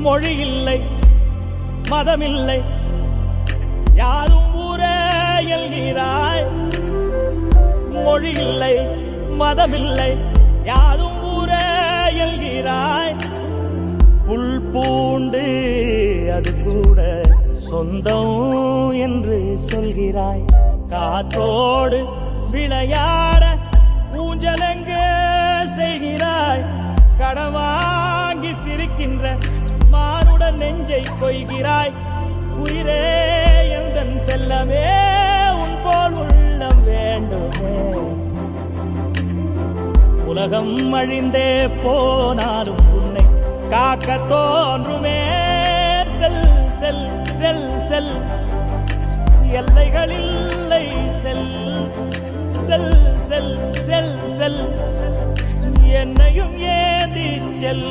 மொழி இல்லை மதமில்லை யாரும் ஊரே எல்கிறாய். மொழி இல்லை மதமில்லை யாரும் ஊரே எல்கிறாய். புல் பூண்டு அது கூட சொந்தம் என்று சொல்கிறாய். காற்றோடு விளையாட ஊஞ்சலங்க செய்கிறாய். கடவாங்கி சிரிக்கின்ற மானுடன் நெஞ்சை கொய்கிறாய். உயிரே எந்தன் செல்லமே உன் போல் உள்ளம் வேண்டுமே. உலகம் அழிந்தே போனாலும் உன்னை காக்க தோன்றுமே. செல் செல் செல் செல் எல்லைகளில்லை செல் செல் செல் செல் செல் என்னையும் ஏந்தி செல்.